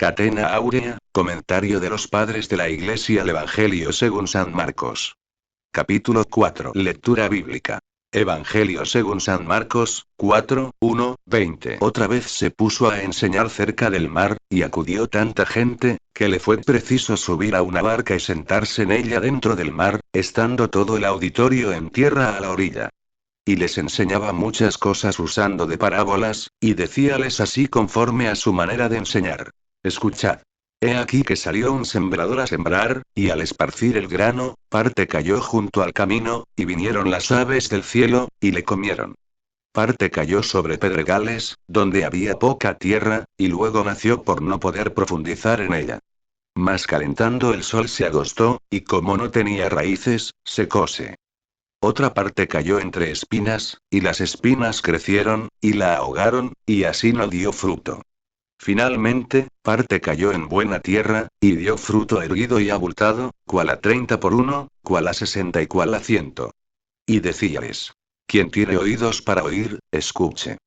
Catena Áurea, comentario de los padres de la Iglesia al Evangelio según San Marcos. Capítulo 4. Lectura bíblica. Evangelio según San Marcos, 4, 1, 20. Otra vez se puso a enseñar cerca del mar, y acudió tanta gente, que le fue preciso subir a una barca y sentarse en ella dentro del mar, estando todo el auditorio en tierra a la orilla. Y les enseñaba muchas cosas usando de parábolas, y decíales así conforme a su manera de enseñar. Escuchad. He aquí que salió un sembrador a sembrar, y al esparcir el grano, parte cayó junto al camino, y vinieron las aves del cielo, y le comieron. Parte cayó sobre pedregales, donde había poca tierra, y luego nació por no poder profundizar en ella. Mas calentando el sol se agostó, y como no tenía raíces, secóse. Otra parte cayó entre espinas, y las espinas crecieron, y la ahogaron, y así no dio fruto. Finalmente, parte cayó en buena tierra, y dio fruto erguido y abultado, cual a 30 por uno, cual a 60 y cual a 100. Y decíales: quien tiene oídos para oír, escuche.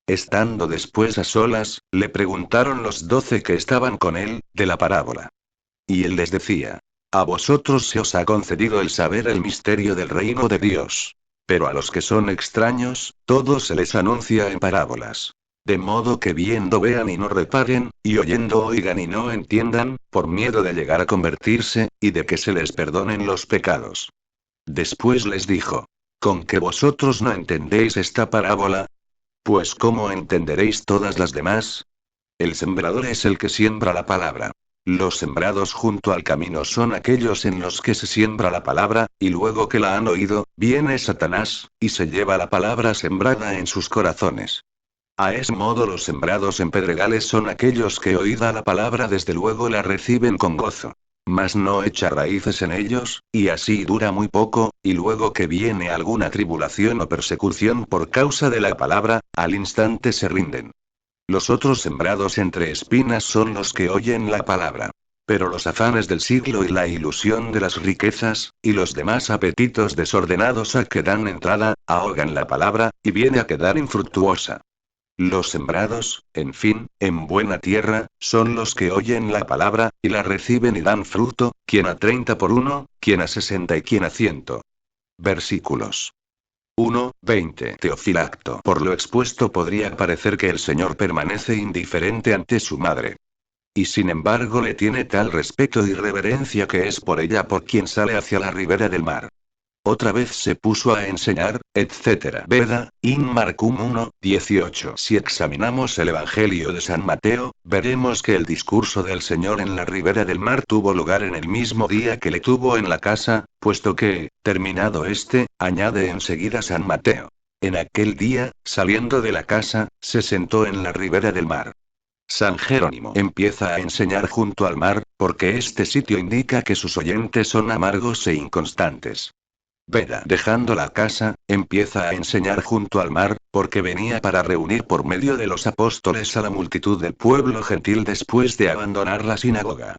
Estando después a solas, le preguntaron los 12 que estaban con él, de la parábola. Y él les decía: a vosotros se os ha concedido el saber el misterio del reino de Dios. Pero a los que son extraños, todo se les anuncia en parábolas. De modo que viendo vean y no reparen, y oyendo oigan y no entiendan, por miedo de llegar a convertirse, y de que se les perdonen los pecados. Después les dijo: ¿con que vosotros no entendéis esta parábola? Pues ¿cómo entenderéis todas las demás? El sembrador es el que siembra la palabra. Los sembrados junto al camino son aquellos en los que se siembra la palabra, y luego que la han oído, viene Satanás, y se lleva la palabra sembrada en sus corazones. A ese modo los sembrados en pedregales son aquellos que oída la palabra desde luego la reciben con gozo. Mas no echa raíces en ellos, y así dura muy poco, y luego que viene alguna tribulación o persecución por causa de la palabra, al instante se rinden. Los otros sembrados entre espinas son los que oyen la palabra. Pero los afanes del siglo y la ilusión de las riquezas, y los demás apetitos desordenados a que dan entrada, ahogan la palabra, y viene a quedar infructuosa. Los sembrados, en fin, en buena tierra, son los que oyen la palabra, y la reciben y dan fruto, quien a 30 por uno, quien a 60 y quien a 100. Versículos 1, 20. Teofilacto. Por lo expuesto podría parecer que el Señor permanece indiferente ante su madre. Y sin embargo le tiene tal respeto y reverencia que es por ella por quien sale hacia la ribera del mar. Otra vez se puso a enseñar, etc. Veda, in Marcum 1, 18. Si examinamos el Evangelio de San Mateo, veremos que el discurso del Señor en la ribera del mar tuvo lugar en el mismo día que le tuvo en la casa, puesto que, terminado este, añade enseguida San Mateo. En aquel día, saliendo de la casa, se sentó en la ribera del mar. San Jerónimo empieza a enseñar junto al mar, porque este sitio indica que sus oyentes son amargos e inconstantes. Veda, dejando la casa, empieza a enseñar junto al mar, porque venía para reunir por medio de los apóstoles a la multitud del pueblo gentil después de abandonar la sinagoga.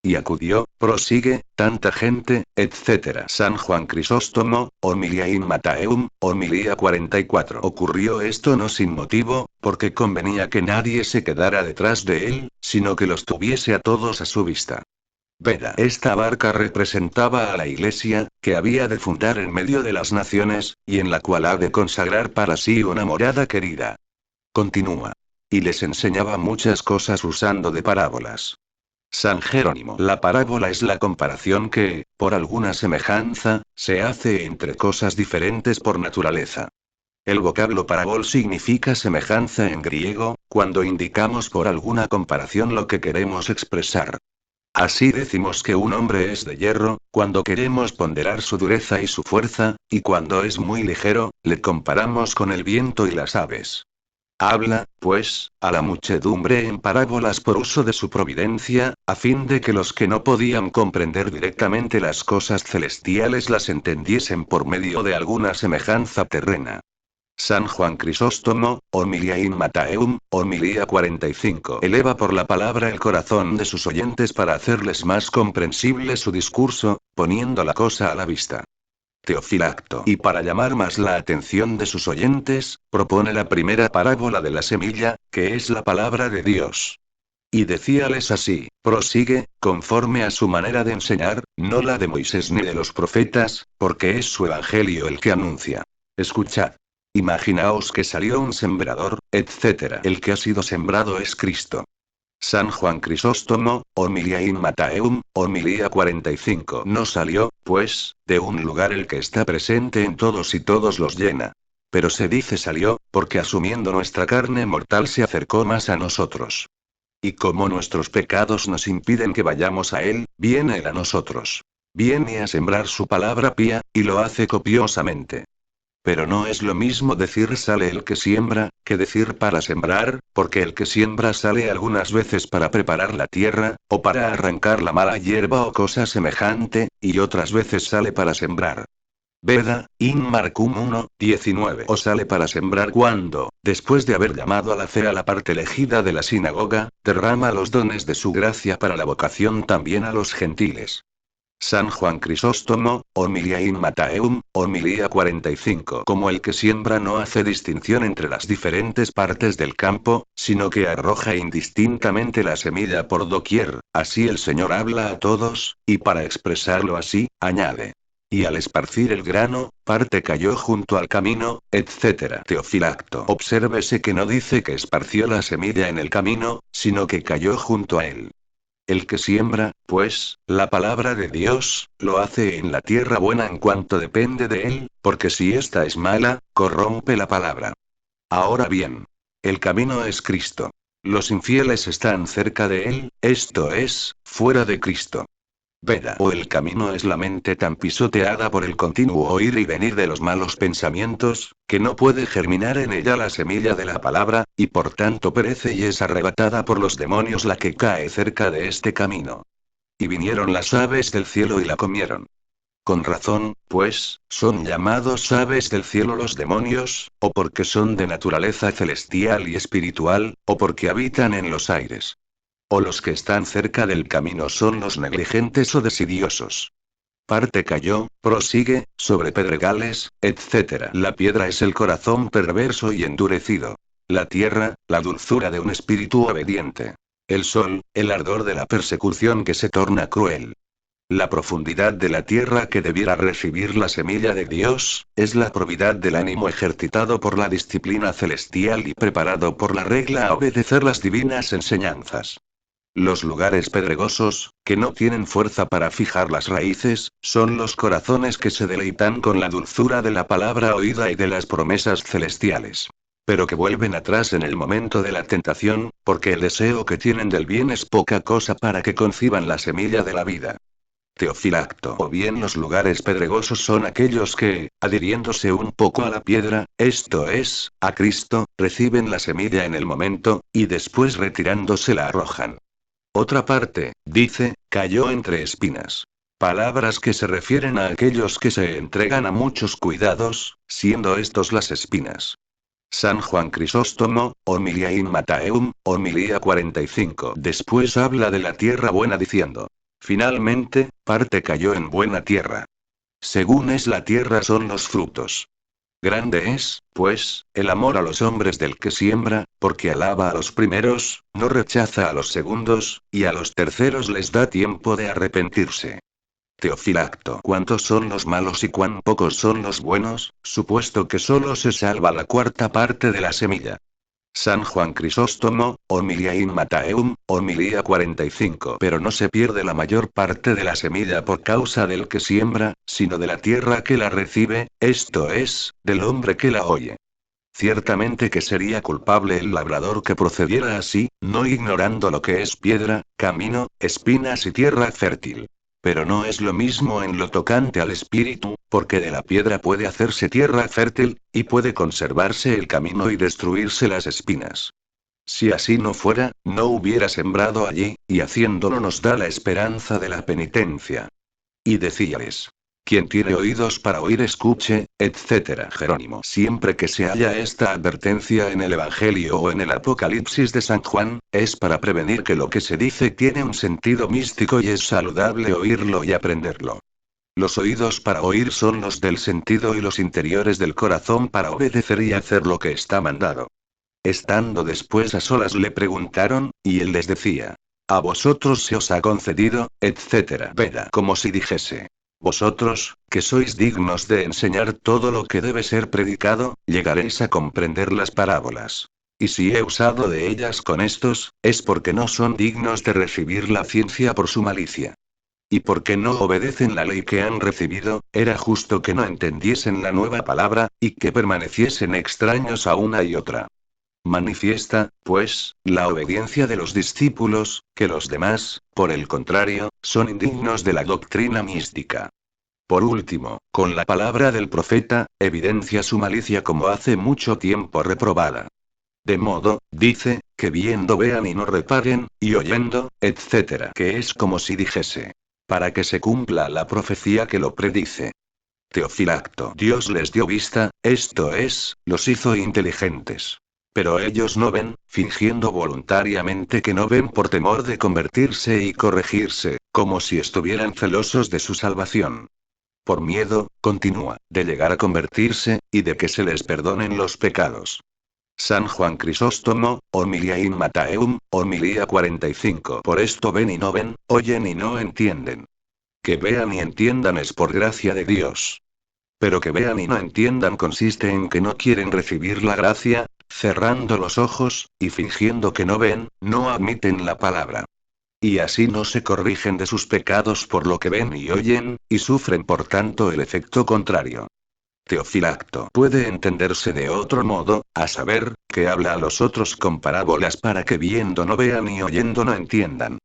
Y acudió, prosigue, tanta gente, etc. San Juan Crisóstomo, Homilia in Mattheum, homilía 44. Ocurrió esto no sin motivo, porque convenía que nadie se quedara detrás de él, sino que los tuviese a todos a su vista. Veda. Esta barca representaba a la Iglesia, que había de fundar en medio de las naciones, y en la cual ha de consagrar para sí una morada querida. Continúa. Y les enseñaba muchas cosas usando de parábolas. San Jerónimo. La parábola es la comparación que, por alguna semejanza, se hace entre cosas diferentes por naturaleza. El vocablo parábol significa semejanza en griego, cuando indicamos por alguna comparación lo que queremos expresar. Así decimos que un hombre es de hierro, cuando queremos ponderar su dureza y su fuerza, y cuando es muy ligero, le comparamos con el viento y las aves. Habla, pues, a la muchedumbre en parábolas por uso de su providencia, a fin de que los que no podían comprender directamente las cosas celestiales las entendiesen por medio de alguna semejanza terrena. San Juan Crisóstomo, Homilia in Mattheum, homilía 45. Eleva por la palabra el corazón de sus oyentes para hacerles más comprensible su discurso, poniendo la cosa a la vista. Teofilacto. Y para llamar más la atención de sus oyentes, propone la primera parábola de la semilla, que es la palabra de Dios. Y decíales así: prosigue, conforme a su manera de enseñar, no la de Moisés ni de los profetas, porque es su evangelio el que anuncia. Escuchad. Imaginaos que salió un sembrador, etc. El que ha sido sembrado es Cristo. San Juan Crisóstomo, Homilia in Mattheum, homilía 45. No salió, pues, de un lugar el que está presente en todos y todos los llena. Pero se dice salió, porque asumiendo nuestra carne mortal se acercó más a nosotros. Y como nuestros pecados nos impiden que vayamos a Él, viene Él a nosotros. Viene a sembrar su palabra pía, y lo hace copiosamente. Pero no es lo mismo decir sale el que siembra, que decir para sembrar, porque el que siembra sale algunas veces para preparar la tierra, o para arrancar la mala hierba o cosa semejante, y otras veces sale para sembrar. Veda, in Marcum 1, 19. O sale para sembrar cuando, después de haber llamado a la fe a la parte elegida de la sinagoga, derrama los dones de su gracia para la vocación también a los gentiles. San Juan Crisóstomo, Homilia in Mattheum, homilía 45. Como el que siembra no hace distinción entre las diferentes partes del campo, sino que arroja indistintamente la semilla por doquier, así el Señor habla a todos, y para expresarlo así, añade. Y al esparcir el grano, parte cayó junto al camino, etc. Teofilacto. Obsérvese que no dice que esparció la semilla en el camino, sino que cayó junto a él. El que siembra, pues, la palabra de Dios, lo hace en la tierra buena en cuanto depende de él, porque si ésta es mala, corrompe la palabra. Ahora bien, el camino es Cristo. Los infieles están cerca de él, esto es, fuera de Cristo. Veda. O el camino es la mente tan pisoteada por el continuo ir y venir de los malos pensamientos, que no puede germinar en ella la semilla de la palabra, y por tanto perece y es arrebatada por los demonios la que cae cerca de este camino. Y vinieron las aves del cielo y la comieron. Con razón, pues, son llamados aves del cielo los demonios, o porque son de naturaleza celestial y espiritual, o porque habitan en los aires. O los que están cerca del camino son los negligentes o desidiosos. Parte cayó, prosigue, sobre pedregales, etc. La piedra es el corazón perverso y endurecido. La tierra, la dulzura de un espíritu obediente. El sol, el ardor de la persecución que se torna cruel. La profundidad de la tierra que debiera recibir la semilla de Dios, es la probidad del ánimo ejercitado por la disciplina celestial y preparado por la regla a obedecer las divinas enseñanzas. Los lugares pedregosos, que no tienen fuerza para fijar las raíces, son los corazones que se deleitan con la dulzura de la palabra oída y de las promesas celestiales. Pero que vuelven atrás en el momento de la tentación, porque el deseo que tienen del bien es poca cosa para que conciban la semilla de la vida. Teofilacto. O bien los lugares pedregosos son aquellos que, adhiriéndose un poco a la piedra, esto es, a Cristo, reciben la semilla en el momento, y después retirándose la arrojan. Otra parte, dice, cayó entre espinas. Palabras que se refieren a aquellos que se entregan a muchos cuidados, siendo estos las espinas. San Juan Crisóstomo, Homilia in Mattheum, homilía 45. Después habla de la tierra buena diciendo. Finalmente, parte cayó en buena tierra. Según es la tierra son los frutos. Grande es, pues, el amor a los hombres del que siembra, porque alaba a los primeros, no rechaza a los segundos, y a los terceros les da tiempo de arrepentirse. Teofilacto. ¿Cuántos son los malos y cuán pocos son los buenos, supuesto que solo se salva la cuarta parte de la semilla? San Juan Crisóstomo, Homilia in Mattheum, homilía 45. Pero no se pierde la mayor parte de la semilla por causa del que siembra, sino de la tierra que la recibe, esto es, del hombre que la oye. Ciertamente que sería culpable el labrador que procediera así, no ignorando lo que es piedra, camino, espinas y tierra fértil. Pero no es lo mismo en lo tocante al espíritu, porque de la piedra puede hacerse tierra fértil, y puede conservarse el camino y destruirse las espinas. Si así no fuera, no hubiera sembrado allí, y haciéndolo nos da la esperanza de la penitencia. Y decíales. Quien tiene oídos para oír escuche, etc. Jerónimo. Siempre que se halla esta advertencia en el Evangelio o en el Apocalipsis de San Juan, es para prevenir que lo que se dice tiene un sentido místico y es saludable oírlo y aprenderlo. Los oídos para oír son los del sentido y los interiores del corazón para obedecer y hacer lo que está mandado. Estando después a solas le preguntaron, y él les decía: a vosotros se os ha concedido, etc. Veda, como si dijese: vosotros, que sois dignos de enseñar todo lo que debe ser predicado, llegaréis a comprender las parábolas. Y si he usado de ellas con estos, es porque no son dignos de recibir la ciencia por su malicia. Y porque no obedecen la ley que han recibido, era justo que no entendiesen la nueva palabra, y que permaneciesen extraños a una y otra. Manifiesta, pues, la obediencia de los discípulos, que los demás, por el contrario, son indignos de la doctrina mística. Por último, con la palabra del profeta, evidencia su malicia como hace mucho tiempo reprobada. De modo, dice, que viendo vean y no reparen, y oyendo, etc. Que es como si dijese: para que se cumpla la profecía que lo predice. Teofilacto. Dios les dio vista, esto es, los hizo inteligentes. Pero ellos no ven, fingiendo voluntariamente que no ven por temor de convertirse y corregirse, como si estuvieran celosos de su salvación. Por miedo, continúa, de llegar a convertirse, y de que se les perdonen los pecados. San Juan Crisóstomo, Homilia in Matthäum, Homilía 45. Por esto ven y no ven, oyen y no entienden. Que vean y entiendan es por gracia de Dios. Pero que vean y no entiendan consiste en que no quieren recibir la gracia, cerrando los ojos, y fingiendo que no ven, no admiten la palabra. Y así no se corrigen de sus pecados por lo que ven y oyen, y sufren por tanto el efecto contrario. Teofilacto puede entenderse de otro modo, a saber, que habla a los otros con parábolas para que viendo no vean y oyendo no entiendan.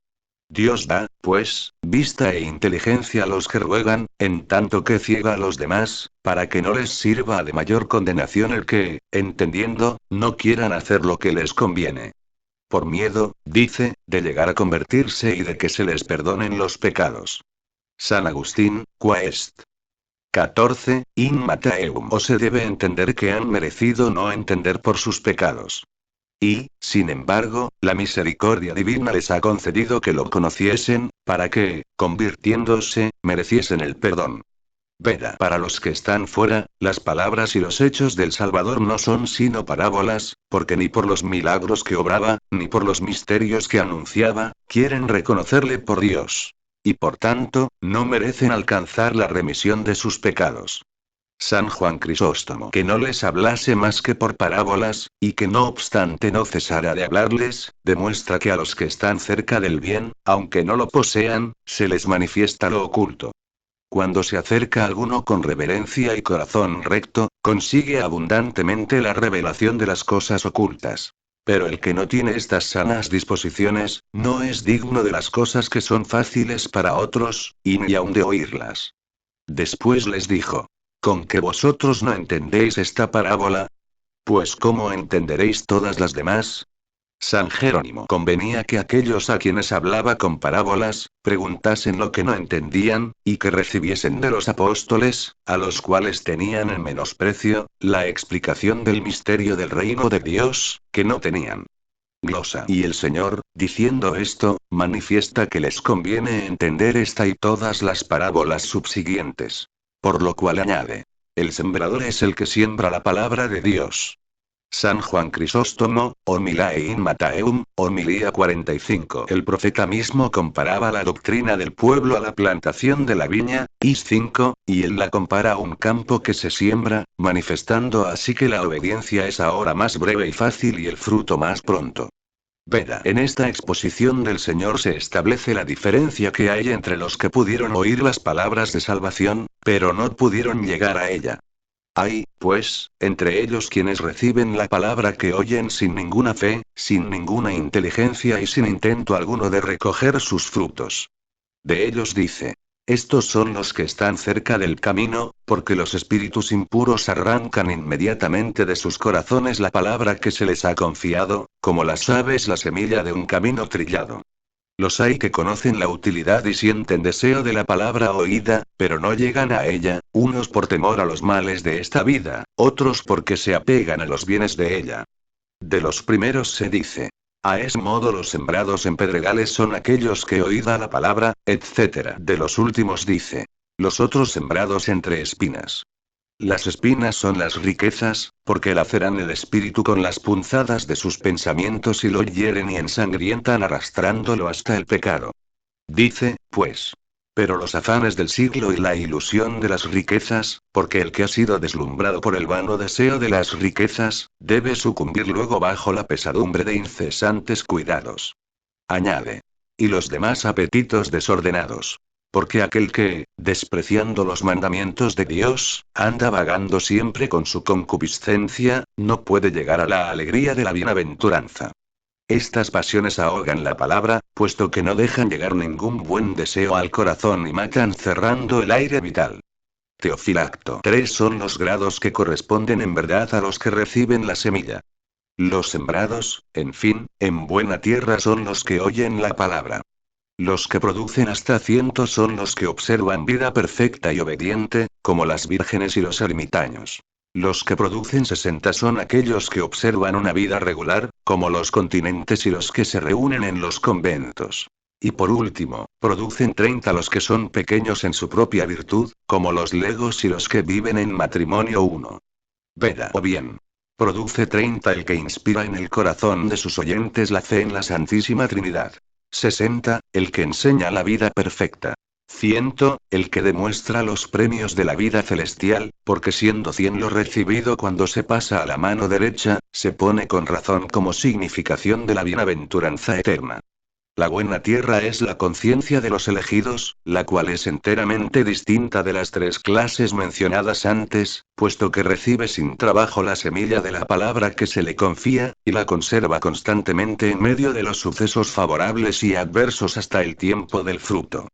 Dios da, pues, vista e inteligencia a los que ruegan, en tanto que ciega a los demás, para que no les sirva de mayor condenación el que, entendiendo, no quieran hacer lo que les conviene. Por miedo, dice, de llegar a convertirse y de que se les perdonen los pecados. San Agustín, Quaest. 14. In Matthäum. O se debe entender que han merecido no entender por sus pecados. Y, sin embargo, la misericordia divina les ha concedido que lo conociesen, para que, convirtiéndose, mereciesen el perdón. Veda. Para los que están fuera, las palabras y los hechos del Salvador no son sino parábolas, porque ni por los milagros que obraba, ni por los misterios que anunciaba, quieren reconocerle por Dios. Y por tanto, no merecen alcanzar la remisión de sus pecados. San Juan Crisóstomo. Que no les hablase más que por parábolas, y que no obstante no cesara de hablarles, demuestra que a los que están cerca del bien, aunque no lo posean, se les manifiesta lo oculto. Cuando se acerca alguno con reverencia y corazón recto, consigue abundantemente la revelación de las cosas ocultas. Pero el que no tiene estas sanas disposiciones, no es digno de las cosas que son fáciles para otros, y ni aun de oírlas. Después les dijo: ¿con que vosotros no entendéis esta parábola? Pues ¿cómo entenderéis todas las demás? San Jerónimo. Convenía que aquellos a quienes hablaba con parábolas, preguntasen lo que no entendían, y que recibiesen de los apóstoles, a los cuales tenían en menosprecio, la explicación del misterio del reino de Dios, que no tenían. Glosa. Y el Señor, diciendo esto, manifiesta que les conviene entender esta y todas las parábolas subsiguientes. Por lo cual añade: el sembrador es el que siembra la palabra de Dios. San Juan Crisóstomo, Homilae in Matthäum, Homilía 45. El profeta mismo comparaba la doctrina del pueblo a la plantación de la viña, Is 5, y él la compara a un campo que se siembra, manifestando así que la obediencia es ahora más breve y fácil y el fruto más pronto. Veda. En esta exposición del Señor se establece la diferencia que hay entre los que pudieron oír las palabras de salvación, pero no pudieron llegar a ella. Hay, pues, entre ellos quienes reciben la palabra que oyen sin ninguna fe, sin ninguna inteligencia y sin intento alguno de recoger sus frutos. De ellos dice: estos son los que están cerca del camino, porque los espíritus impuros arrancan inmediatamente de sus corazones la palabra que se les ha confiado, como las aves la semilla de un camino trillado. Los hay que conocen la utilidad y sienten deseo de la palabra oída, pero no llegan a ella, unos por temor a los males de esta vida, otros porque se apegan a los bienes de ella. De los primeros se dice: a ese modo los sembrados en pedregales son aquellos que oída la palabra, etc. De los últimos dice: los otros sembrados entre espinas. Las espinas son las riquezas, porque laceran el espíritu con las punzadas de sus pensamientos y lo hieren y ensangrientan arrastrándolo hasta el pecado. Dice, pues. Pero los afanes del siglo y la ilusión de las riquezas, porque el que ha sido deslumbrado por el vano deseo de las riquezas, debe sucumbir luego bajo la pesadumbre de incesantes cuidados. Añade. Y los demás apetitos desordenados. Porque aquel que, despreciando los mandamientos de Dios, anda vagando siempre con su concupiscencia, no puede llegar a la alegría de la bienaventuranza. Estas pasiones ahogan la palabra, puesto que no dejan llegar ningún buen deseo al corazón y matan cerrando el aire vital. Teofilacto. 3 son los grados que corresponden en verdad a los que reciben la semilla. Los sembrados, en fin, en buena tierra son los que oyen la palabra. Los que producen hasta 100 son los que observan vida perfecta y obediente, como las vírgenes y los ermitaños. Los que producen 60 son aquellos que observan una vida regular, como los continentes y los que se reúnen en los conventos. Y por último, producen 30 los que son pequeños en su propia virtud, como los legos y los que viven en matrimonio uno. Veda o bien. Produce 30 el que inspira en el corazón de sus oyentes la fe en la Santísima Trinidad. 60, el que enseña la vida perfecta. 100, el que demuestra los premios de la vida celestial, porque siendo 100 lo recibido cuando se pasa a la mano derecha, se pone con razón como significación de la bienaventuranza eterna. La buena tierra es la conciencia de los elegidos, la cual es enteramente distinta de las 3 clases mencionadas antes, puesto que recibe sin trabajo la semilla de la palabra que se le confía, y la conserva constantemente en medio de los sucesos favorables y adversos hasta el tiempo del fruto.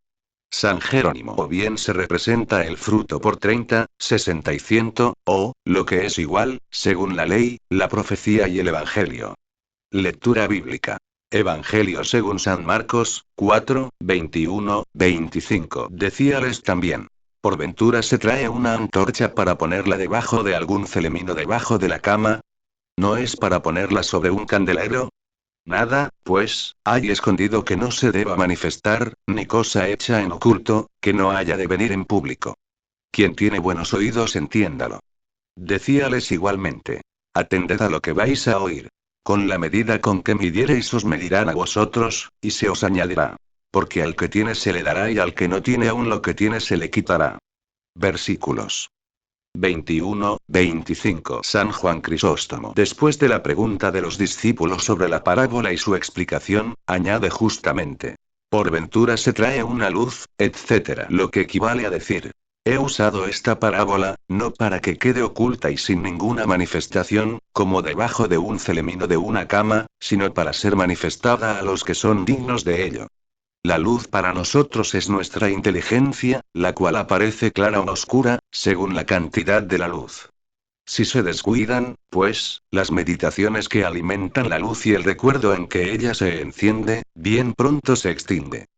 San Jerónimo. O bien se representa el fruto por 30, 60 y 100, o, lo que es igual, según la ley, la profecía y el Evangelio. Lectura bíblica. Evangelio según San Marcos, 4, 21, 25. Decíales también. ¿Por ventura se trae una antorcha para ponerla debajo de algún celemino debajo de la cama? ¿No es para ponerla sobre un candelero? Nada, pues, hay escondido que no se deba manifestar, ni cosa hecha en oculto, que no haya de venir en público. Quien tiene buenos oídos entiéndalo. Decíales igualmente. Atended a lo que vais a oír. Con la medida con que midiereis os medirán a vosotros, y se os añadirá. Porque al que tiene se le dará y al que no tiene aún lo que tiene se le quitará. Versículos 21, 25. San Juan Crisóstomo. Después de la pregunta de los discípulos sobre la parábola y su explicación, añade justamente. Por ventura se trae una luz, etc. Lo que equivale a decir. He usado esta parábola, no para que quede oculta y sin ninguna manifestación, como debajo de un celemino de una cama, sino para ser manifestada a los que son dignos de ello. La luz para nosotros es nuestra inteligencia, la cual aparece clara o oscura, según la cantidad de la luz. Si se descuidan, pues, las meditaciones que alimentan la luz y el recuerdo en que ella se enciende, bien pronto se extingue.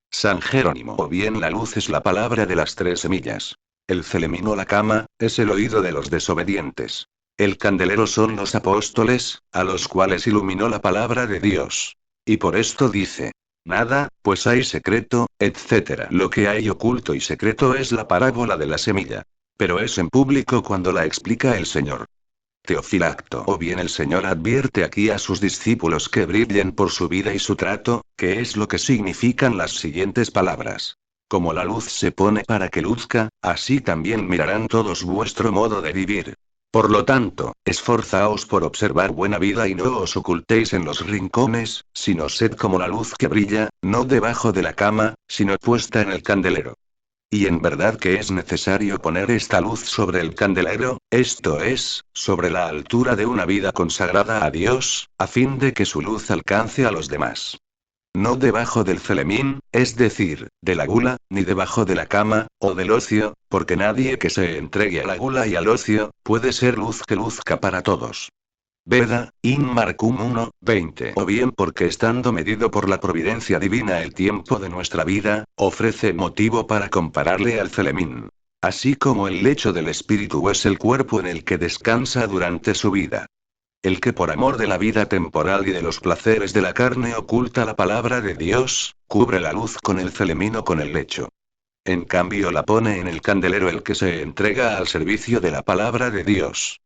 San Jerónimo. O bien la luz es la palabra de las 3 semillas. El celemino la cama, es el oído de los desobedientes. El candelero son los apóstoles, a los cuales iluminó la palabra de Dios. Y por esto dice. Nada, pues hay secreto, etc. Lo que hay oculto y secreto es la parábola de la semilla. Pero es en público cuando la explica el Señor. Teofilacto. O bien el Señor advierte aquí a sus discípulos que brillen por su vida y su trato, que es lo que significan las siguientes palabras. Como la luz se pone para que luzca, así también mirarán todos vuestro modo de vivir. Por lo tanto, esforzaos por observar buena vida y no os ocultéis en los rincones, sino sed como la luz que brilla, no debajo de la cama, sino puesta en el candelero. Y en verdad que es necesario poner esta luz sobre el candelero, esto es, sobre la altura de una vida consagrada a Dios, a fin de que su luz alcance a los demás. No debajo del celemín, es decir, de la gula, ni debajo de la cama, o del ocio, porque nadie que se entregue a la gula y al ocio, puede ser luz que luzca para todos. Veda, in Marcum 1, 20. O bien porque estando medido por la providencia divina el tiempo de nuestra vida, ofrece motivo para compararle al celemín. Así como el lecho del espíritu es el cuerpo en el que descansa durante su vida. El que por amor de la vida temporal y de los placeres de la carne oculta la palabra de Dios, cubre la luz con el celemín o con el lecho. En cambio la pone en el candelero el que se entrega al servicio de la palabra de Dios.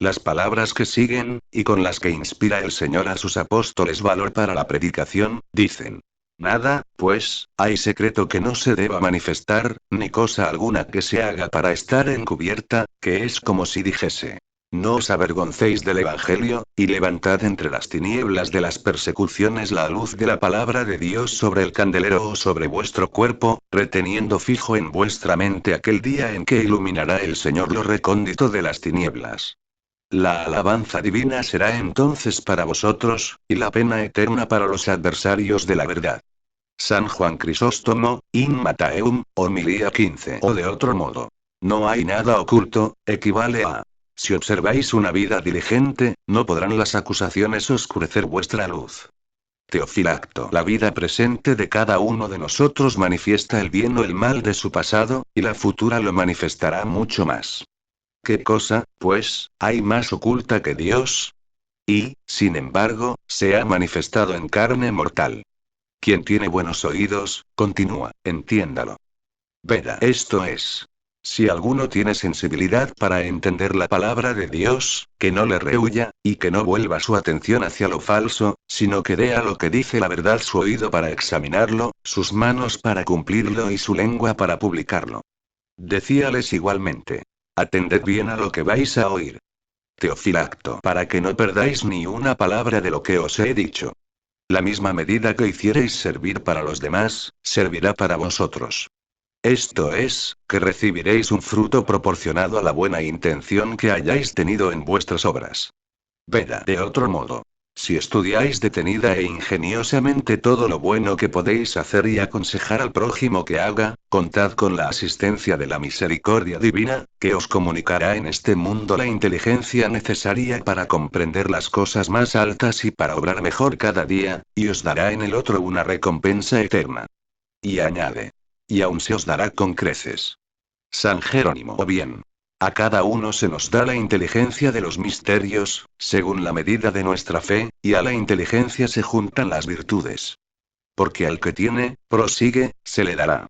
Las palabras que siguen, y con las que inspira el Señor a sus apóstoles valor para la predicación, dicen: Nada, pues, hay secreto que no se deba manifestar, ni cosa alguna que se haga para estar encubierta, que es como si dijese: No os avergoncéis del Evangelio, y levantad entre las tinieblas de las persecuciones la luz de la palabra de Dios sobre el candelero o sobre vuestro cuerpo, reteniendo fijo en vuestra mente aquel día en que iluminará el Señor lo recóndito de las tinieblas. La alabanza divina será entonces para vosotros, y la pena eterna para los adversarios de la verdad. San Juan Crisóstomo, In Mataeum, homilía 15. O de otro modo, no hay nada oculto, equivale a: si observáis una vida diligente, no podrán las acusaciones oscurecer vuestra luz. Teofilacto. La vida presente de cada uno de nosotros manifiesta el bien o el mal de su pasado, y la futura lo manifestará mucho más. ¿Qué cosa, pues, hay más oculta que Dios? Y, sin embargo, se ha manifestado en carne mortal. Quien tiene buenos oídos, continúa, entiéndalo. Veda. Esto es. Si alguno tiene sensibilidad para entender la palabra de Dios, que no le rehuya, y que no vuelva su atención hacia lo falso, sino que dé a lo que dice la verdad su oído para examinarlo, sus manos para cumplirlo y su lengua para publicarlo. Decíales igualmente: Atended bien a lo que vais a oír. Teofilacto. Para que no perdáis ni una palabra de lo que os he dicho. La misma medida que hiciereis servir para los demás, servirá para vosotros. Esto es, que recibiréis un fruto proporcionado a la buena intención que hayáis tenido en vuestras obras. Veda. De otro modo, si estudiáis detenida e ingeniosamente todo lo bueno que podéis hacer y aconsejar al prójimo que haga, contad con la asistencia de la misericordia divina, que os comunicará en este mundo la inteligencia necesaria para comprender las cosas más altas y para obrar mejor cada día, y os dará en el otro una recompensa eterna. Y añade: y aún se os dará con creces. San Jerónimo. O bien, a cada uno se nos da la inteligencia de los misterios, según la medida de nuestra fe, y a la inteligencia se juntan las virtudes. Porque al que tiene, prosigue, se le dará.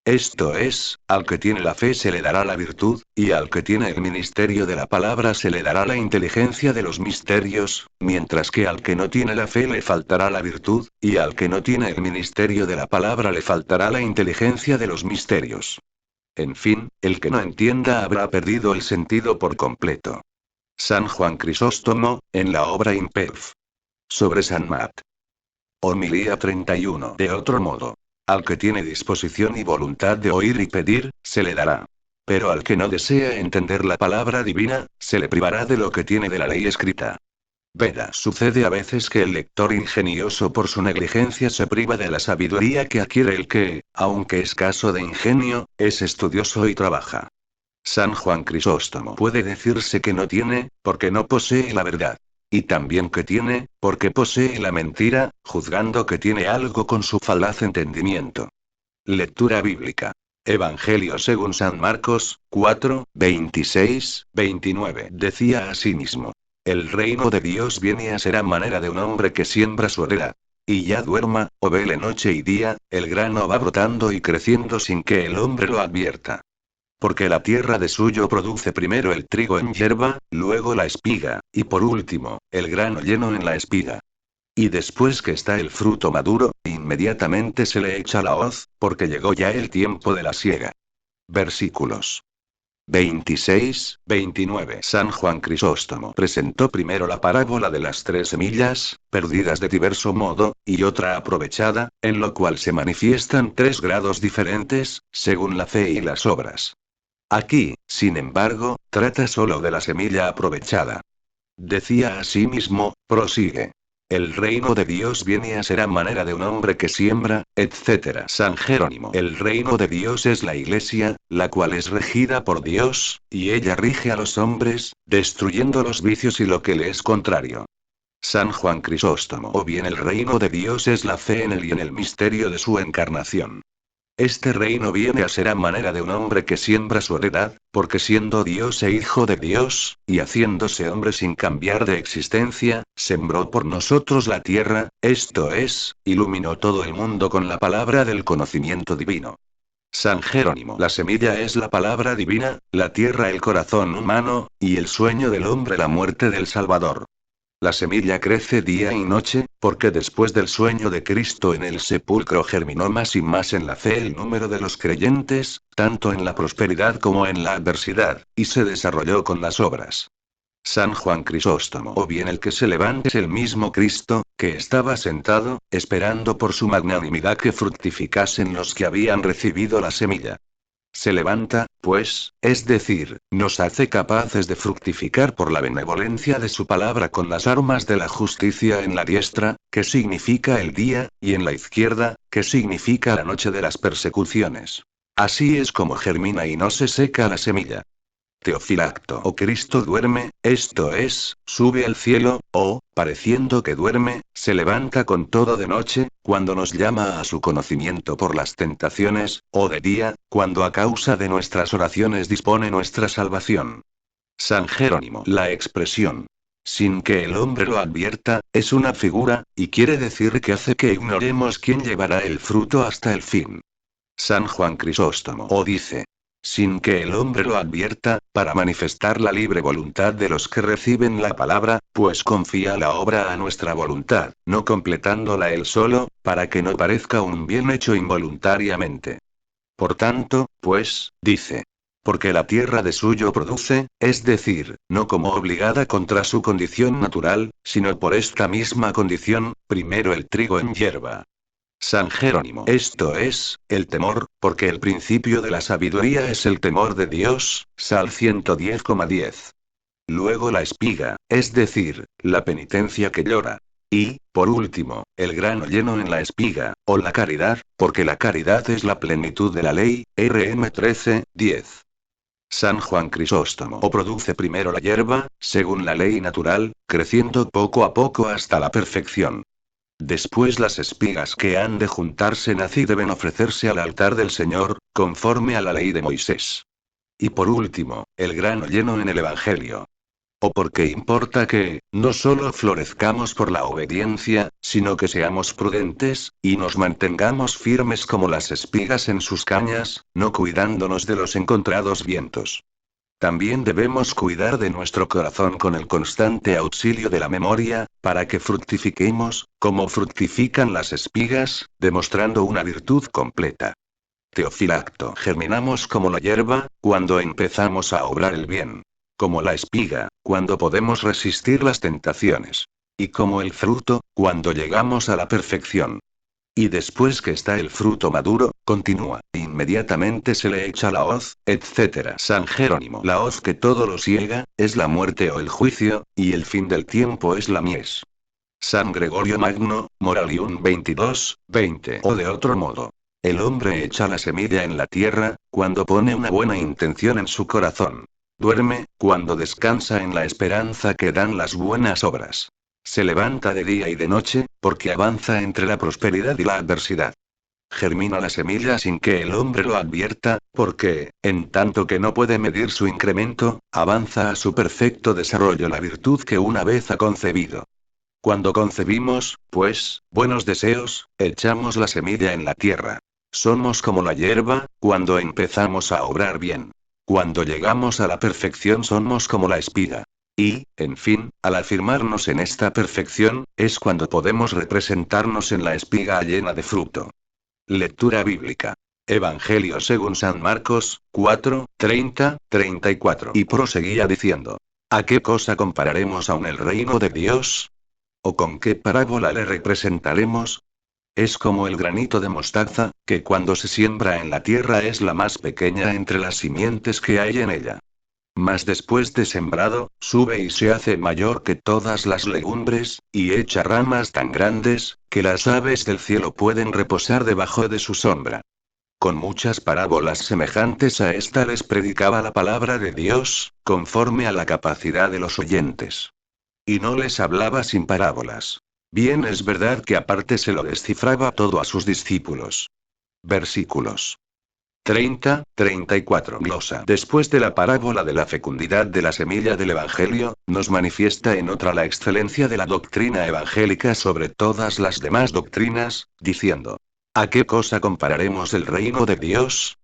Esto es, al que tiene la fe se le dará la virtud, y al que tiene el ministerio de la palabra se le dará la inteligencia de los misterios, mientras que al que no tiene la fe le faltará la virtud, y al que no tiene el ministerio de la palabra le faltará la inteligencia de los misterios. En fin, el que no entienda habrá perdido el sentido por completo. San Juan Crisóstomo, en la obra Imperf. Sobre San Mat. Homilía 31. De otro modo, al que tiene disposición y voluntad de oír y pedir, se le dará. Pero al que no desea entender la palabra divina, se le privará de lo que tiene de la ley escrita. Veda. Sucede a veces que el lector ingenioso por su negligencia se priva de la sabiduría que adquiere el que, aunque escaso de ingenio, es estudioso y trabaja. San Juan Crisóstomo. Puede decirse que no tiene, porque no posee la verdad. Y también que tiene, porque posee la mentira, juzgando que tiene algo con su falaz entendimiento. Lectura bíblica. Evangelio según San Marcos, 4, 26, 29. Decía asimismo: El reino de Dios viene a ser a manera de un hombre que siembra su heredad. Y ya duerma, o vele noche y día, el grano va brotando y creciendo sin que el hombre lo advierta. Porque la tierra de suyo produce primero el trigo en yerba, luego la espiga, y por último, el grano lleno en la espiga. Y después que está el fruto maduro, inmediatamente se le echa la hoz, porque llegó ya el tiempo de la siega. Versículos 26, 29. San Juan Crisóstomo presentó primero la parábola de las 3 semillas, perdidas de diverso modo, y otra aprovechada, en lo cual se manifiestan 3 grados diferentes, según la fe y las obras. Aquí, sin embargo, trata solo de la semilla aprovechada. Decía asimismo, prosigue: El reino de Dios viene a ser a manera de un hombre que siembra, etc. San Jerónimo. El reino de Dios es la Iglesia, la cual es regida por Dios, y ella rige a los hombres, destruyendo los vicios y lo que le es contrario. San Juan Crisóstomo. O bien el reino de Dios es la fe en él y en el misterio de su encarnación. Este reino viene a ser a manera de un hombre que siembra su heredad, porque siendo Dios e hijo de Dios, y haciéndose hombre sin cambiar de existencia, sembró por nosotros la tierra, esto es, iluminó todo el mundo con la palabra del conocimiento divino. San Jerónimo. La semilla es la palabra divina, la tierra el corazón humano, y el sueño del hombre la muerte del Salvador. La semilla crece día y noche, porque después del sueño de Cristo en el sepulcro germinó más y más en la fe el número de los creyentes, tanto en la prosperidad como en la adversidad, y se desarrolló con las obras. San Juan Crisóstomo. O bien el que se levante es el mismo Cristo, que estaba sentado, esperando por su magnanimidad que fructificasen los que habían recibido la semilla. Se levanta, pues, es decir, nos hace capaces de fructificar por la benevolencia de su palabra con las armas de la justicia en la diestra, que significa el día, y en la izquierda, que significa la noche de las persecuciones. Así es como germina y no se seca la semilla. Teofilacto. O Cristo duerme, esto es, sube al cielo, o, pareciendo que duerme, se levanta con todo de noche, cuando nos llama a su conocimiento por las tentaciones, o de día, cuando a causa de nuestras oraciones dispone nuestra salvación. San Jerónimo. La expresión, sin que el hombre lo advierta, es una figura, y quiere decir que hace que ignoremos quién llevará el fruto hasta el fin. San Juan Crisóstomo. O dice, sin que el hombre lo advierta, para manifestar la libre voluntad de los que reciben la palabra, pues confía la obra a nuestra voluntad, no completándola él solo, para que no parezca un bien hecho involuntariamente. Por tanto, pues, dice, porque la tierra de suyo produce, es decir, no como obligada contra su condición natural, sino por esta misma condición, primero el trigo en hierba. San Jerónimo. Esto es, el temor, porque el principio de la sabiduría es el temor de Dios, Sal 110,10. Luego la espiga, es decir, la penitencia que llora. Y, por último, el grano lleno en la espiga, o la caridad, porque la caridad es la plenitud de la ley, RM 13:10. San Juan Crisóstomo. O produce primero la hierba, según la ley natural, creciendo poco a poco hasta la perfección. Después las espigas que han de juntarse nací deben ofrecerse al altar del Señor, conforme a la ley de Moisés. Y por último, el grano lleno en el Evangelio. O porque importa que, no solo florezcamos por la obediencia, sino que seamos prudentes, y nos mantengamos firmes como las espigas en sus cañas, no cuidándonos de los encontrados vientos. También debemos cuidar de nuestro corazón con el constante auxilio de la memoria, para que fructifiquemos, como fructifican las espigas, demostrando una virtud completa. Teofilacto. Germinamos como la hierba, cuando empezamos a obrar el bien. Como la espiga, cuando podemos resistir las tentaciones. Y como el fruto, cuando llegamos a la perfección. Y después que está el fruto maduro, continúa, inmediatamente se le echa la hoz, etc. San Jerónimo. La hoz que todo lo ciega, es la muerte o el juicio, y el fin del tiempo es la mies. San Gregorio Magno, Moralium 22:20. O de otro modo, el hombre echa la semilla en la tierra, cuando pone una buena intención en su corazón. Duerme, cuando descansa en la esperanza que dan las buenas obras. Se levanta de día y de noche, porque avanza entre la prosperidad y la adversidad. Germina la semilla sin que el hombre lo advierta, porque, en tanto que no puede medir su incremento, avanza a su perfecto desarrollo la virtud que una vez ha concebido. Cuando concebimos, pues, buenos deseos, echamos la semilla en la tierra. Somos como la hierba, cuando empezamos a obrar bien. Cuando llegamos a la perfección somos como la espiga. Y, en fin, al afirmarnos en esta perfección, es cuando podemos representarnos en la espiga llena de fruto. Lectura bíblica. Evangelio según San Marcos, 4:30-34. Y proseguía diciendo: ¿A qué cosa compararemos aún el reino de Dios? ¿O con qué parábola le representaremos? Es como el granito de mostaza, que cuando se siembra en la tierra es la más pequeña entre las simientes que hay en ella. Mas después de sembrado, sube y se hace mayor que todas las legumbres, y echa ramas tan grandes, que las aves del cielo pueden reposar debajo de su sombra. Con muchas parábolas semejantes a esta les predicaba la palabra de Dios, conforme a la capacidad de los oyentes. Y no les hablaba sin parábolas. Bien es verdad que aparte se lo descifraba todo a sus discípulos. Versículos 30-34. Glosa. Después de la parábola de la fecundidad de la semilla del Evangelio, nos manifiesta en otra la excelencia de la doctrina evangélica sobre todas las demás doctrinas, diciendo: ¿A qué cosa compararemos el reino de Dios?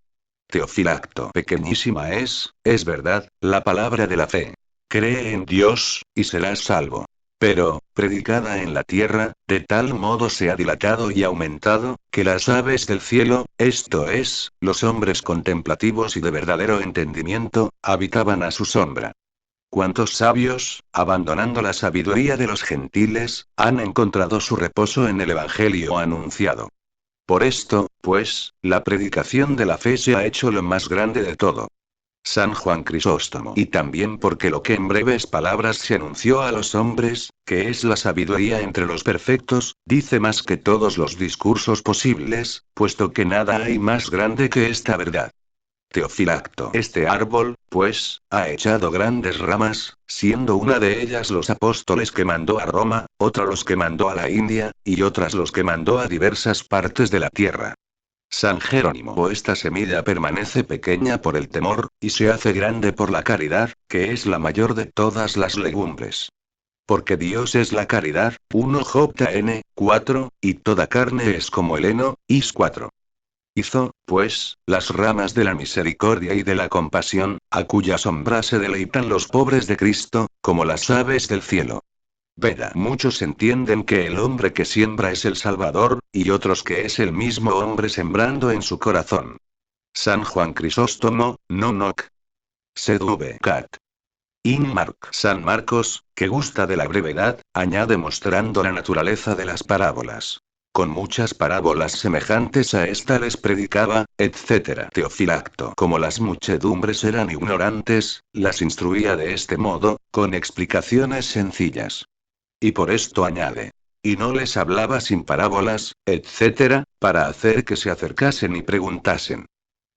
Teofilacto. Pequeñísima es verdad, la palabra de la fe. Cree en Dios, y serás salvo. Pero, predicada en la tierra, de tal modo se ha dilatado y aumentado, que las aves del cielo, esto es, los hombres contemplativos y de verdadero entendimiento, habitaban a su sombra. ¿Cuántos sabios, abandonando la sabiduría de los gentiles, han encontrado su reposo en el Evangelio anunciado? Por esto, pues, la predicación de la fe se ha hecho lo más grande de todo. San Juan Crisóstomo. Y también porque lo que en breves palabras se anunció a los hombres, que es la sabiduría entre los perfectos, dice más que todos los discursos posibles, puesto que nada hay más grande que esta verdad. Teofilacto. Este árbol, pues, ha echado grandes ramas, siendo una de ellas los apóstoles que mandó a Roma, otra los que mandó a la India, y otras los que mandó a diversas partes de la tierra. San Jerónimo. Esta semilla permanece pequeña por el temor, y se hace grande por la caridad, que es la mayor de todas las legumbres. Porque Dios es la caridad, 1 Jn 4, y toda carne es como el heno, is 4. Hizo, pues, las ramas de la misericordia y de la compasión, a cuya sombra se deleitan los pobres de Cristo, como las aves del cielo. Veda. Muchos entienden que el hombre que siembra es el Salvador, y otros que es el mismo hombre sembrando en su corazón. San Juan Crisóstomo, Nonoc. Sed.v. Cat. In Mark. San Marcos, que gusta de la brevedad, añade mostrando la naturaleza de las parábolas. Con muchas parábolas semejantes a esta les predicaba, etc. Teofilacto. Como las muchedumbres eran ignorantes, las instruía de este modo, con explicaciones sencillas. Y por esto añade. Y no les hablaba sin parábolas, etc., para hacer que se acercasen y preguntasen.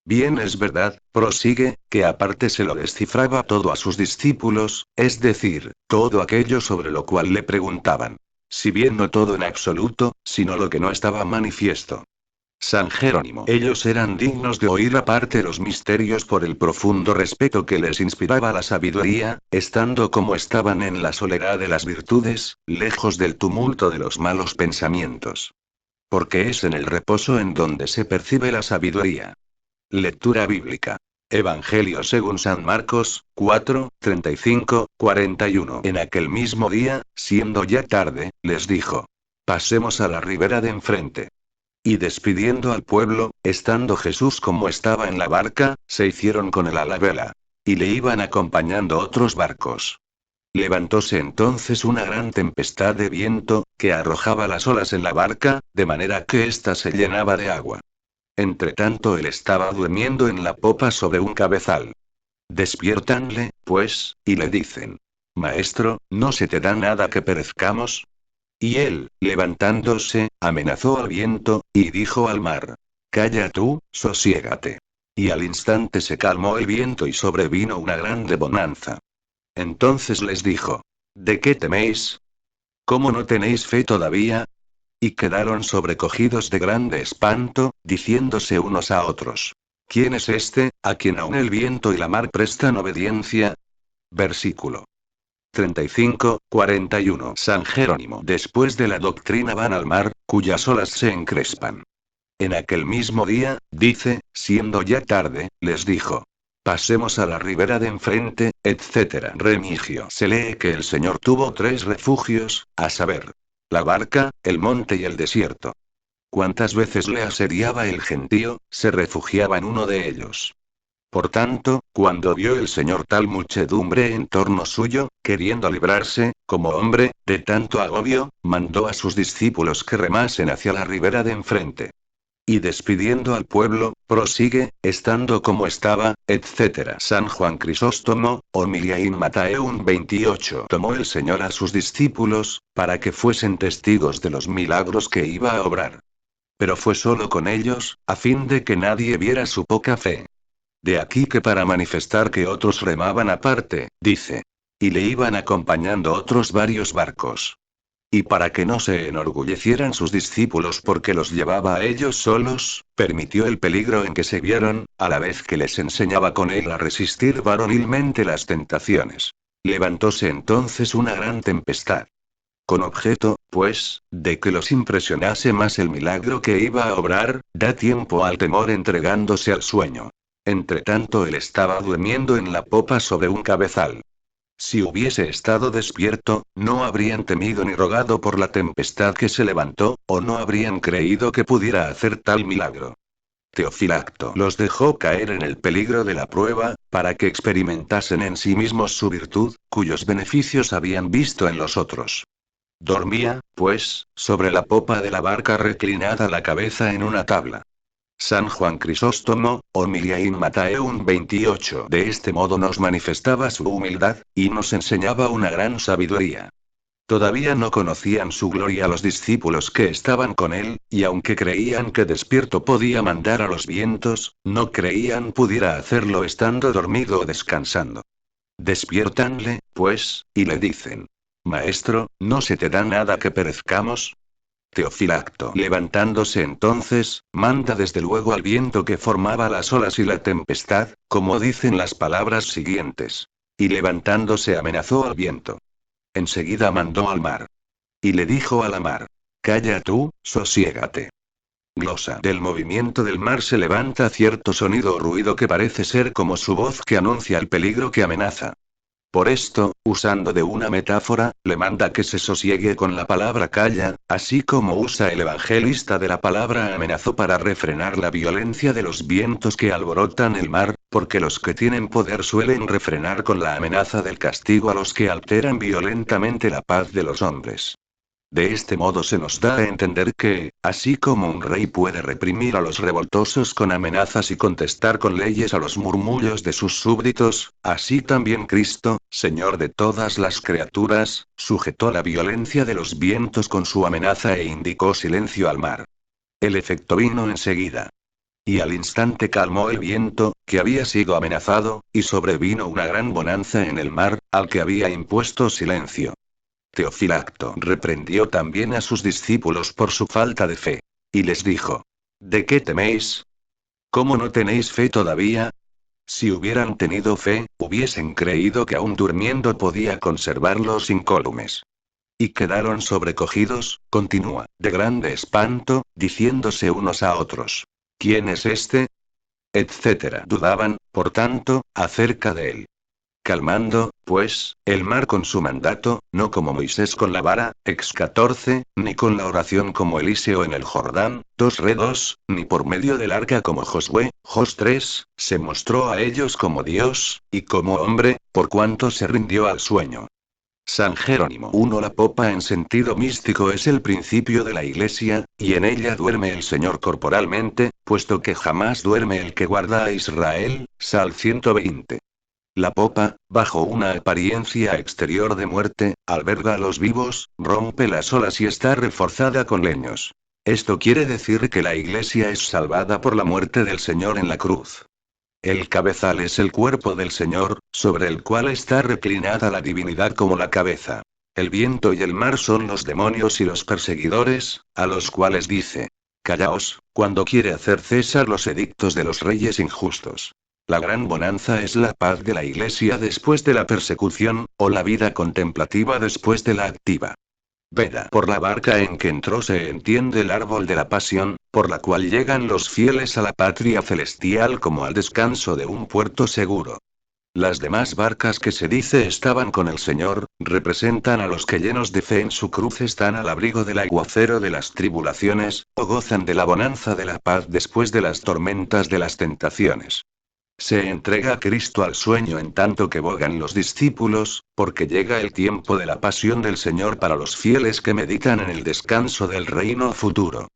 Bien es verdad, prosigue, que aparte se lo descifraba todo a sus discípulos, es decir, todo aquello sobre lo cual le preguntaban. Si bien no todo en absoluto, sino lo que no estaba manifiesto. San Jerónimo. Ellos eran dignos de oír aparte los misterios por el profundo respeto que les inspiraba la sabiduría, estando como estaban en la soledad de las virtudes, lejos del tumulto de los malos pensamientos. Porque es en el reposo en donde se percibe la sabiduría. Lectura bíblica. Evangelio según San Marcos, 4, 35, 41. En aquel mismo día, siendo ya tarde, les dijo. Pasemos a la ribera de enfrente. Y despidiendo al pueblo, estando Jesús como estaba en la barca, se hicieron con él a la vela. Y le iban acompañando otros barcos. Levantóse entonces una gran tempestad de viento, que arrojaba las olas en la barca, de manera que ésta se llenaba de agua. Entretanto él estaba durmiendo en la popa sobre un cabezal. Despiértanle, pues, y le dicen. Maestro, ¿no se te da nada que perezcamos? Y él, levantándose, amenazó al viento, y dijo al mar. Calla tú, sosiégate. Y al instante se calmó el viento y sobrevino una grande bonanza. Entonces les dijo. ¿De qué teméis? ¿Cómo no tenéis fe todavía? Y quedaron sobrecogidos de grande espanto, diciéndose unos a otros. ¿Quién es este, a quien aun el viento y la mar prestan obediencia? Versículo 35, 41. San Jerónimo. Después de la doctrina van al mar, cuyas olas se encrespan. En aquel mismo día, dice, siendo ya tarde, les dijo. Pasemos a la ribera de enfrente, etc. Remigio. Se lee que el Señor tuvo 3 refugios, a saber. La barca, el monte y el desierto. Cuantas veces le asediaba el gentío, se refugiaba en uno de ellos. Por tanto, cuando vio el Señor tal muchedumbre en torno suyo, queriendo librarse, como hombre, de tanto agobio, mandó a sus discípulos que remasen hacia la ribera de enfrente. Y despidiendo al pueblo, prosigue, estando como estaba, etc. San Juan Crisóstomo, Homilia in Mattheum 28. Tomó el Señor a sus discípulos, para que fuesen testigos de los milagros que iba a obrar. Pero fue solo con ellos, a fin de que nadie viera su poca fe. De aquí que para manifestar que otros remaban aparte, dice. Y le iban acompañando otros varios barcos. Y para que no se enorgullecieran sus discípulos porque los llevaba a ellos solos, permitió el peligro en que se vieron, a la vez que les enseñaba con él a resistir varonilmente las tentaciones. Levantóse entonces una gran tempestad. Con objeto, pues, de que los impresionase más el milagro que iba a obrar, da tiempo al temor entregándose al sueño. Entretanto él estaba durmiendo en la popa sobre un cabezal. Si hubiese estado despierto, no habrían temido ni rogado por la tempestad que se levantó, o no habrían creído que pudiera hacer tal milagro. Teofilacto los dejó caer en el peligro de la prueba, para que experimentasen en sí mismos su virtud, cuyos beneficios habían visto en los otros. Dormía, pues, sobre la popa de la barca reclinada la cabeza en una tabla. San Juan Crisóstomo, Homilia in Mattheum 28. De este modo nos manifestaba su humildad, y nos enseñaba una gran sabiduría. Todavía no conocían su gloria los discípulos que estaban con él, y aunque creían que despierto podía mandar a los vientos, no creían pudiera hacerlo estando dormido o descansando. Despiértanle, pues, y le dicen: Maestro, ¿no se te da nada que perezcamos? Teofilacto, levantándose entonces, manda desde luego al viento que formaba las olas y la tempestad, como dicen las palabras siguientes. Y levantándose amenazó al viento. Enseguida mandó al mar. Y le dijo a la mar: Calla tú, sosiégate. Glosa. Del movimiento del mar se levanta cierto sonido o ruido que parece ser como su voz que anuncia el peligro que amenaza. Por esto, usando de una metáfora, le manda que se sosiegue con la palabra calla, así como usa el evangelista de la palabra amenazó para refrenar la violencia de los vientos que alborotan el mar, porque los que tienen poder suelen refrenar con la amenaza del castigo a los que alteran violentamente la paz de los hombres. De este modo se nos da a entender que, así como un rey puede reprimir a los revoltosos con amenazas y contestar con leyes a los murmullos de sus súbditos, así también Cristo, Señor de todas las criaturas, sujetó la violencia de los vientos con su amenaza e indicó silencio al mar. El efecto vino enseguida. Y al instante calmó el viento, que había sido amenazado, y sobrevino una gran bonanza en el mar, al que había impuesto silencio. Teofilacto reprendió también a sus discípulos por su falta de fe. Y les dijo: ¿De qué teméis? ¿Cómo no tenéis fe todavía? Si hubieran tenido fe, hubiesen creído que aún durmiendo podía conservarlos incólumes. Y quedaron sobrecogidos, continúa, de grande espanto, diciéndose unos a otros: ¿Quién es este? Etcétera. Dudaban, por tanto, acerca de él. Calmando, pues, el mar con su mandato, no como Moisés con la vara, ex 14, ni con la oración como Eliseo en el Jordán, 2 ni por medio del arca como Josué, Jos 3, se mostró a ellos como Dios, y como hombre, por cuanto se rindió al sueño. San Jerónimo 1. La popa en sentido místico es el principio de la Iglesia, y en ella duerme el Señor corporalmente, puesto que jamás duerme el que guarda a Israel, Sal 120. La popa, bajo una apariencia exterior de muerte, alberga a los vivos, rompe las olas y está reforzada con leños. Esto quiere decir que la Iglesia es salvada por la muerte del Señor en la cruz. El cabezal es el cuerpo del Señor, sobre el cual está reclinada la divinidad como la cabeza. El viento y el mar son los demonios y los perseguidores, a los cuales dice: Callaos, cuando quiere hacer cesar los edictos de los reyes injustos. La gran bonanza es la paz de la Iglesia después de la persecución, o la vida contemplativa después de la activa. Veda. Por la barca en que entró se entiende el árbol de la pasión, por la cual llegan los fieles a la patria celestial como al descanso de un puerto seguro. Las demás barcas que se dice estaban con el Señor, representan a los que llenos de fe en su cruz están al abrigo del aguacero de las tribulaciones, o gozan de la bonanza de la paz después de las tormentas de las tentaciones. Se entrega Cristo al sueño en tanto que bogan los discípulos, porque llega el tiempo de la pasión del Señor para los fieles que meditan en el descanso del reino futuro.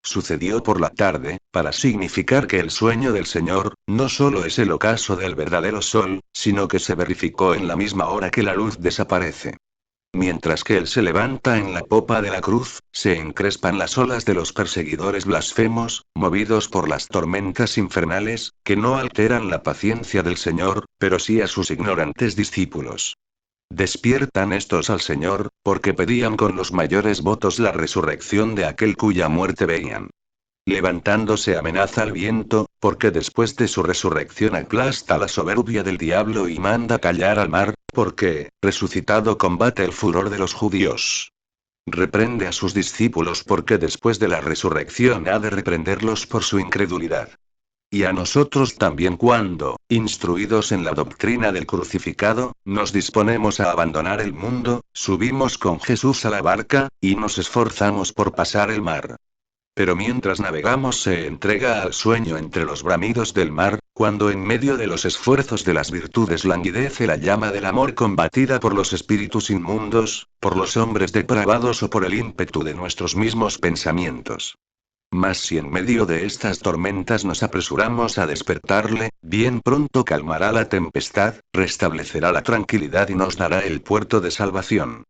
Sucedió por la tarde, para significar que el sueño del Señor, no solo es el ocaso del verdadero sol, sino que se verificó en la misma hora que la luz desaparece. Mientras que él se levanta en la popa de la cruz, se encrespan las olas de los perseguidores blasfemos, movidos por las tormentas infernales, que no alteran la paciencia del Señor, pero sí a sus ignorantes discípulos. Despiertan estos al Señor, porque pedían con los mayores votos la resurrección de aquel cuya muerte veían. Levantándose amenaza al viento, porque después de su resurrección aplasta la soberbia del diablo y manda callar al mar, porque, resucitado combate el furor de los judíos. Reprende a sus discípulos porque después de la resurrección ha de reprenderlos por su incredulidad. Y a nosotros también cuando, instruidos en la doctrina del crucificado, nos disponemos a abandonar el mundo, subimos con Jesús a la barca, y nos esforzamos por pasar el mar. Pero mientras navegamos se entrega al sueño entre los bramidos del mar, cuando en medio de los esfuerzos de las virtudes languidece la llama del amor combatida por los espíritus inmundos, por los hombres depravados o por el ímpetu de nuestros mismos pensamientos. Mas si en medio de estas tormentas nos apresuramos a despertarle, bien pronto calmará la tempestad, restablecerá la tranquilidad y nos dará el puerto de salvación.